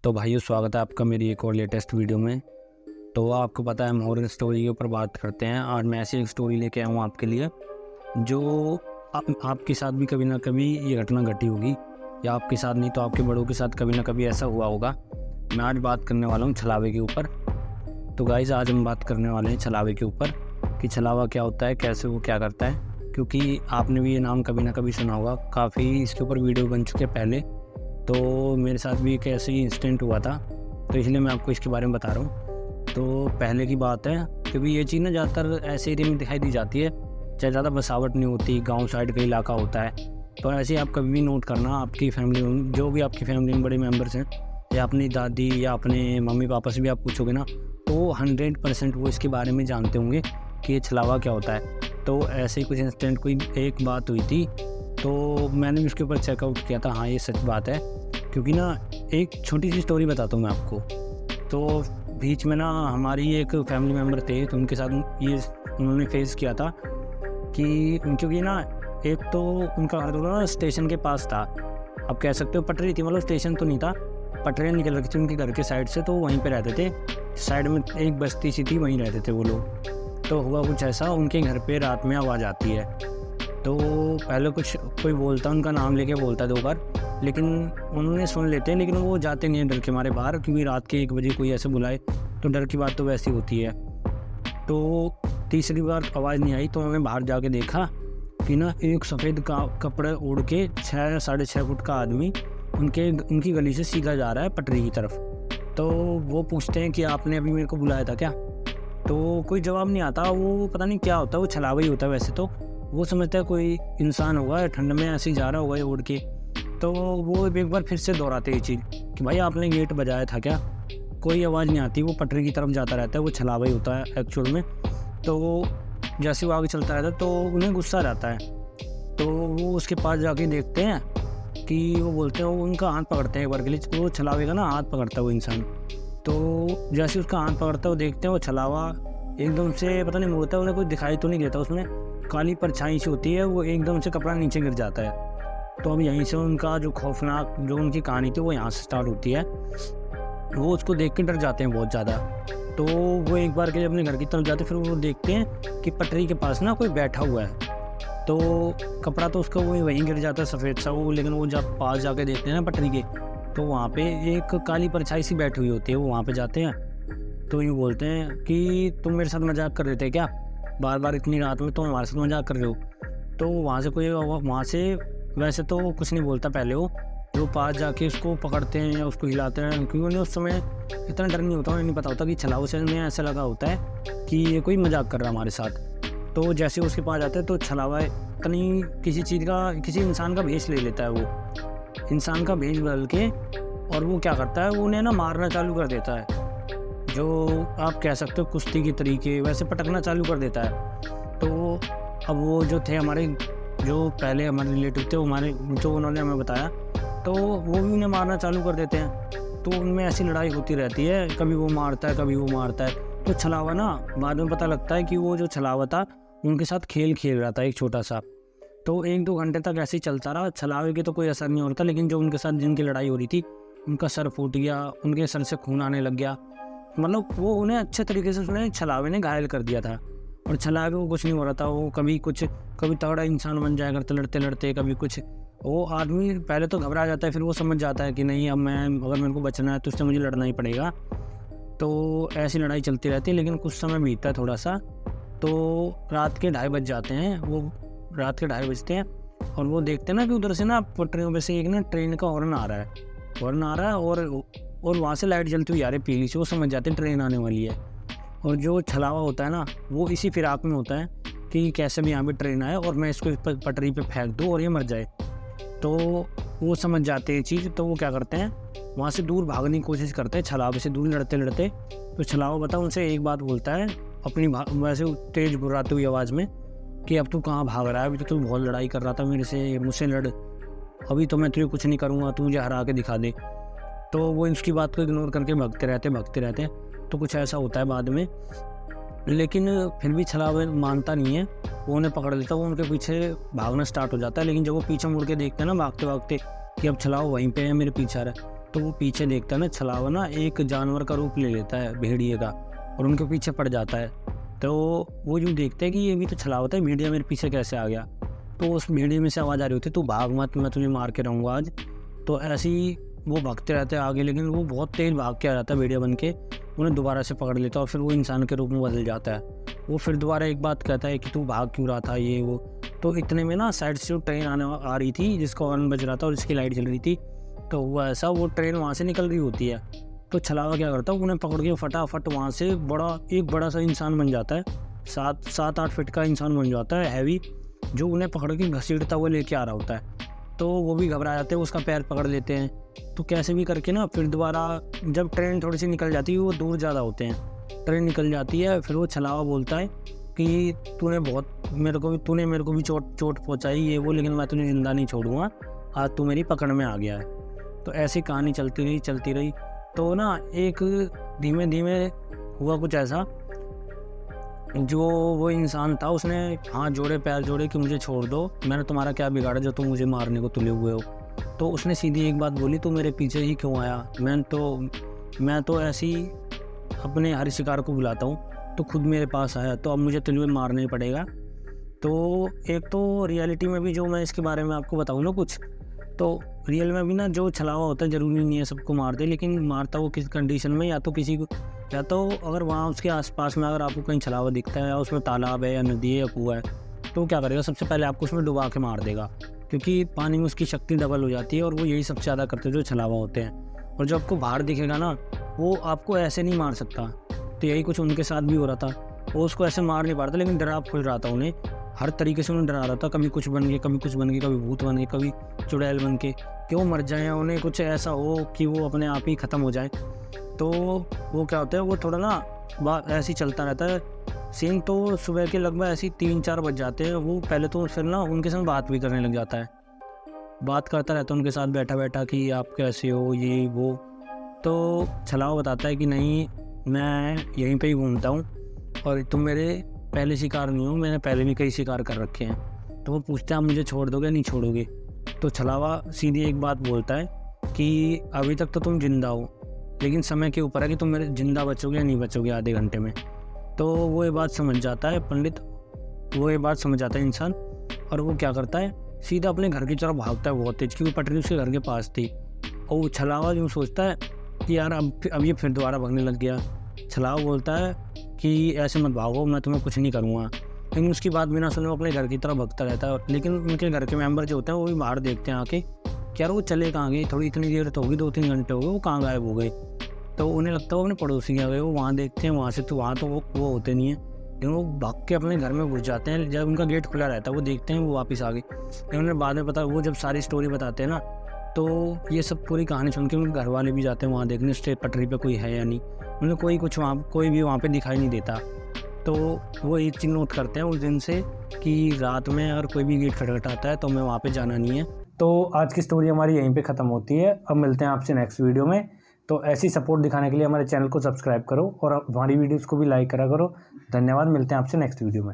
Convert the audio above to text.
तो भाइयों, स्वागत है आपका मेरी एक और लेटेस्ट वीडियो में। तो आपको पता है हम हॉरर स्टोरी के ऊपर बात करते हैं और मैं ऐसी एक स्टोरी लेके आया हूँ आपके लिए जो आपके साथ भी कभी ना कभी ये घटना घटी होगी, या आपके साथ नहीं तो आपके बड़ों के साथ कभी ना कभी ऐसा हुआ होगा। मैं आज बात करने वाला हूँ छलावे के ऊपर। तो गाइस, आज हम बात करने वाले हैं छलावे के ऊपर कि छलावा क्या होता है, कैसे वो क्या करता है, क्योंकि आपने भी ये नाम कभी ना कभी सुना होगा। काफ़ी इसके ऊपर वीडियो बन चुके पहले, तो मेरे साथ भी एक ऐसे ही इंसिडेंट हुआ था, तो इसलिए मैं आपको इसके बारे में बता रहा हूँ। तो पहले की बात है, क्योंकि ये चीज़ ना ज़्यादातर ऐसे एरिया में दिखाई दी जाती है, चाहे ज़्यादा बसावट नहीं होती, गांव साइड का इलाका होता है। तो ऐसे ही आप कभी भी नोट करना, आपकी फैमिली में जो भी आपकी फैमिली में बड़े मेम्बर्स हैं, या अपनी दादी या अपने मम्मी पापा से भी आप पूछोगे ना, तो 100% वो इसके बारे में जानते होंगे कि ये छलावा क्या होता है। तो ऐसे ही कुछ इंसिडेंट, कोई एक बात हुई थी, तो मैंने भी उसके ऊपर चेकआउट किया था। हाँ, ये सच बात है, क्योंकि ना एक छोटी सी स्टोरी बताता हूँ मैं आपको। तो बीच में ना हमारी एक फैमिली मेम्बर थे, तो उनके साथ ये उन्होंने फेस किया था कि क्योंकि ना एक तो उनका घर ना स्टेशन के पास था। आप कह सकते हो पटरी थी, मतलब स्टेशन तो नहीं था, पटरियाँ निकल रही थी उनके घर के साइड से, तो वहीं पे रहते थे। साइड में एक बस्ती सी थी, वहीं रहते थे वो लोग। तो हुआ कुछ ऐसा, उनके घर पे रात में आवाज़ आती है। तो पहले कुछ कोई बोलता, उनका नाम लेके बोलता 2 बार, लेकिन उन्होंने सुन लेते हैं, लेकिन वो जाते नहीं हैं डर के मारे बाहर, क्योंकि रात के 1 बजे कोई ऐसे बुलाए तो डर की बात तो वैसी होती है। तो तीसरी बार आवाज़ नहीं आई, तो उन्होंने बाहर जाके देखा कि ना एक सफ़ेद कपड़े ओढ़ के 6 साढ़े 6 फुट का आदमी उनकी गली से सीधा जा रहा है पटरी की तरफ। तो वो पूछते हैं कि आपने अभी मेरे को बुलाया था क्या? तो कोई जवाब नहीं आता। वो पता नहीं क्या होता है, वो छलावा ही होता है वैसे तो। वो समझता है कोई इंसान होगा, ठंड में ऐसे ही जा रहा होगा उड़ के। तो वो एक बार फिर से दोहराते ये चीज़ कि भाई आपने गेट बजाया था क्या? कोई आवाज़ नहीं आती। वो पटरी की तरफ जाता रहता है, वो छलावा ही होता है एक्चुअल में। तो वो जैसे वो आगे चलता रहता है, तो उन्हें गुस्सा रहता है। तो वो उसके पास जाके देखते हैं कि वो बोलते हैं, वो उनका हाथ पकड़ते हैं एक बार के लिए। वो छलावे का ना हाथ पकड़ता है वो इंसान। तो जैसे उसका हाथ पकड़ता है, वो देखते हैं वो छलावा एकदम से पता नहीं मुड़ता है, उन्हें कुछ दिखाई तो नहीं देता, उसमें काली परछाई सी होती है, वो एकदम से कपड़ा नीचे गिर जाता है। तो अब यहीं से उनका जो खौफनाक जो उनकी कहानी थी वो यहाँ से स्टार्ट होती है। वो उसको देख के डर जाते हैं बहुत ज़्यादा। तो वो एक बार के लिए अपने घर की तरफ जाते, फिर वो देखते हैं कि पटरी के पास ना कोई बैठा हुआ है। तो कपड़ा तो उसका वहीं गिर जाता है सफ़ेद सा वो, लेकिन वो जब पास जाके देखते हैं ना पटरी के, तो वहाँ पे एक काली परछाई सी बैठी हुई होती है। वो वहाँ पे जाते हैं, तो यूँ बोलते हैं कि तुम मेरे साथ मजाक कर रहे थे क्या? बार बार इतनी रात में तुम हमारे साथ मजाक कर रहे हो? तो वहाँ से वैसे तो कुछ नहीं बोलता पहले वो, जो पास जाके उसको पकड़ते हैं या उसको हिलाते हैं, क्योंकि उन्हें उस समय इतना डर नहीं होता, उन्हें नहीं पता होता कि छलावे से उन्हें ऐसा लगा होता है कि ये कोई मजाक कर रहा है हमारे साथ। तो जैसे उसके पास जाते हैं, तो छलावा कहीं किसी चीज़ का, किसी इंसान का भेष ले लेता है। वो इंसान का भेष बदल के, और वो क्या करता है, वो उन्हें ना मारना चालू कर देता है। जो आप कह सकते हो कुश्ती के तरीके, वैसे पटकना चालू कर देता है। तो अब वो जो थे हमारे, जो पहले हमारे रिलेटिव थे, हमारे जो उन्होंने हमें बताया, तो वो भी उन्हें मारना चालू कर देते हैं। तो उनमें ऐसी लड़ाई होती रहती है, कभी वो मारता है कभी वो मारता है। तो छलावा ना बाद में पता लगता है कि वो जो छलावा था उनके साथ खेल रहा था एक छोटा सा। तो 1-2 घंटे तक ऐसे ही चलता रहा। छलावे के तो कोई असर नहीं होता, लेकिन जो उनके साथ जिनकी लड़ाई हो रही थी, उनका सर फूट गया, उनके सर से खून आने लग गया। मतलब वो उन्हें अच्छे तरीके से उसने छलावे ने घायल कर दिया था। और छलावे को कुछ नहीं हो रहा था। वो कभी तगड़ा इंसान बन जाया करता लड़ते लड़ते, कभी कुछ। वो आदमी पहले तो घबरा जाता है, फिर वो समझ जाता है कि नहीं, अब अगर मेरे को बचना है तो उससे मुझे लड़ना ही पड़ेगा। तो ऐसी लड़ाई चलती रहती है, लेकिन कुछ समय बीतता है थोड़ा सा। तो रात के 2:30 बज जाते हैं। वो रात के 2:30 बजते हैं, और वो देखते हैं ना कि उधर से ना पटरियों में से एक ना ट्रेन का हॉर्न आ रहा है, और वहाँ से लाइट जलती हुई आ रही है पीली से। वो समझ जाते हैं ट्रेन आने वाली है। और जो छलावा होता है ना, वो इसी फिराक में होता है कि कैसे भी यहाँ पे ट्रेन आए और मैं इसको पटरी पे फेंक दूँ और ये मर जाए। तो वो समझ जाते हैं ये चीज़। तो वो क्या करते हैं, वहाँ से दूर भागने की कोशिश करते हैं, छलावे से दूर लड़ते लड़ते। तो छलावा बता उनसे एक बात बोलता है अपनी वैसे तेज़ बुर्राती हुई आवाज़ में कि अब तू कहाँ भाग रहा है? अभी तो तू बहुत लड़ाई कर रहा था मुझसे लड़। अभी तो मैं तुझे कुछ नहीं करूँगा, तू मुझे हरा के दिखा दे। तो वो इसकी बात को इग्नोर करके भागते रहते। तो कुछ ऐसा होता है बाद में, लेकिन फिर भी छलावा मानता नहीं है। वो उन्हें पकड़ लेता है, वो उनके पीछे भागना स्टार्ट हो जाता है। लेकिन जब वो पीछे मुड़ के देखते हैं ना भागते भागते कि अब छलावा वहीं पे है, मेरे पीछे आ रहा है, तो वो पीछे देखता है ना, छलावा ना एक जानवर का रूप ले लेता है, भेड़िए का, और उनके पीछे पड़ जाता है। तो वो यूँ देखते हैं कि ये भी तो छलावा था, भेड़िया मेरे पीछे कैसे आ गया। तो उस भेड़िए में से आवाज़ आ रही होती है, तू भाग मत, मैं तुझे मार के रहूँगा आज। तो ऐसे ही वो भागते रहते हैं आगे, लेकिन वो बहुत तेज़ भाग के आ जाता है भेड़िया बन के, उन्हें दोबारा से पकड़ लेता है और फिर वो इंसान के रूप में बदल जाता है। वो फिर दोबारा एक बात कहता है कि तू भाग क्यों रहा था, ये वो। तो इतने में ना साइड से जो ट्रेन आ रही थी, जिसका हॉर्न बज रहा था और जिसकी लाइट जल रही थी, तो वो ट्रेन वहाँ से निकल रही होती है। तो छलावा क्या करता है, उन्हें पकड़ के फटाफट वहाँ से एक बड़ा सा इंसान बन जाता है, 7-8 फीट का इंसान बन जाता है, हैवी, जो उन्हें पकड़ के घसीटता हुआ लेके आ रहा होता है। तो वो भी घबरा जाते हैं, उसका पैर पकड़ लेते हैं। तो कैसे भी करके ना फिर दोबारा जब ट्रेन थोड़ी सी निकल जाती है, वो दूर ज़्यादा होते हैं, ट्रेन निकल जाती है, फिर वो छलावा बोलता है कि तूने मेरे को भी चोट पहुँचाई, ये वो, लेकिन मैं तुझे जिंदा नहीं छोड़ूंगा, आज तू मेरी पकड़ में आ गया है। तो ऐसी कहानी चलती रही। तो ना एक धीमे धीमे हुआ कुछ ऐसा, जो वो इंसान था उसने हाथ जोड़े पैर जोड़े कि मुझे छोड़ दो, मैंने तुम्हारा क्या बिगाड़ा जो तुम मुझे मारने को तुले हुए हो। तो उसने सीधी एक बात बोली, तू मेरे पीछे ही क्यों आया, मैं तो ऐसे ही अपने हर शिकार को बुलाता हूँ, तो खुद मेरे पास आया, तो अब मुझे तुझे मारना ही पड़ेगा। तो एक तो रियलिटी में भी जो मैं इसके बारे में आपको बताऊँ ना कुछ, तो रियल में भी ना जो छलावा होता है ज़रूरी नहीं है सबको मार दे, लेकिन मारता वो किस कंडीशन में, या तो अगर वहाँ उसके आसपास में अगर आपको कहीं छलावा दिखता है या उसमें तालाब है या नदी है या कुआं है, तो क्या करेगा, सबसे पहले आपको उसमें डुबा के मार देगा, क्योंकि पानी में उसकी शक्ति डबल हो जाती है। और वो यही सबसे ज़्यादा करते हैं जो छलावा होते हैं। और जो आपको बाहर दिखेगा ना, वो आपको ऐसे नहीं मार सकता। तो यही कुछ उनके साथ भी हो रहा था, वो उसको ऐसे मार नहीं पा रहा था, लेकिन डरा फुल रहा था उन्हें, हर तरीके से उन्हें डरा रहा था, कभी कुछ बन गए, कभी भूत बन गए, कभी चुड़ैल बन के, कि वो मर जाए, उन्हें कुछ ऐसा हो कि वो अपने आप ही ख़त्म हो जाए। तो वो क्या होता है, वो थोड़ा ना ऐसे ही चलता रहता है सीन। तो सुबह के लगभग ऐसे ही 3-4 बज जाते हैं। वो पहले तो फिर ना उनके साथ बात भी करने लग जाता है, बात करता रहता है उनके साथ बैठा कि आप कैसे हो, ये वो। तो छलावा बताता है कि नहीं, मैं यहीं पे ही घूमता हूँ और तुम मेरे पहले शिकार नहीं हो, मैंने पहले भी कई शिकार कर रखे हैं। तो वो पूछते हैं आप मुझे छोड़ दोगे नहीं छोड़ोगे। तो छलावा सीधी एक बात बोलता है कि अभी तक तो तुम जिंदा हो, लेकिन समय के ऊपर है कि तुम मेरे जिंदा बचोगे या नहीं बचोगे आधे घंटे में। तो वो ये बात समझ जाता है पंडित, वो ये बात समझ जाता है इंसान, और वो क्या करता है, सीधा अपने घर की तरफ भागता है बहुत तेज, क्योंकि पटरी उसके घर के पास थी। और वो छलावा यूँ सोचता है कि यार अब ये फिर दोबारा भागने लग गया। छलावा बोलता है कि ऐसे मत भागो, मैं तुम्हें कुछ नहीं करूँगा, लेकिन उसकी बात बिना सुने वो अपने घर की तरफ भागता रहता है। लेकिन उनके घर के मेंबर जो होते हैं वो भी बाहर देखते हैं आके कि यार वो चले कहाँ गए, थोड़ी इतनी देर तो होगी, 2-3 घंटे हो गए, वो कहाँ गायब हो गए। तो उन्हें लगता है वो अपने पड़ोसी आ गए। वो वहाँ देखते हैं, वहाँ से तो वहाँ तो वो होते नहीं है, लेकिन वो भाग के अपने घर में घुस जाते हैं। जब उनका गेट खुला रहता है वो देखते हैं वो वापस आ गए। लेकिन उन्हें बाद में पता, वो जब सारी स्टोरी बताते हैं ना, तो ये सब पूरी कहानी सुन के उनके घर वाले भी जाते हैं वहाँ देखने स्टेट पटरी पे कोई है या नहीं। उन्हें कोई भी वहाँ पे दिखाई नहीं देता। तो वो एक चीज़ नोट करते हैं उस दिन से कि रात में अगर कोई भी गेट खटखटाता है तो हमें वहाँ पे जाना नहीं है। तो आज की स्टोरी हमारी यहीं पे ख़त्म होती है। अब मिलते हैं आपसे नेक्स्ट वीडियो में। तो ऐसी सपोर्ट दिखाने के लिए हमारे चैनल को सब्सक्राइब करो और हमारी वीडियोज़ को भी लाइक करा करो। धन्यवाद, मिलते हैं आपसे नेक्स्ट वीडियो में।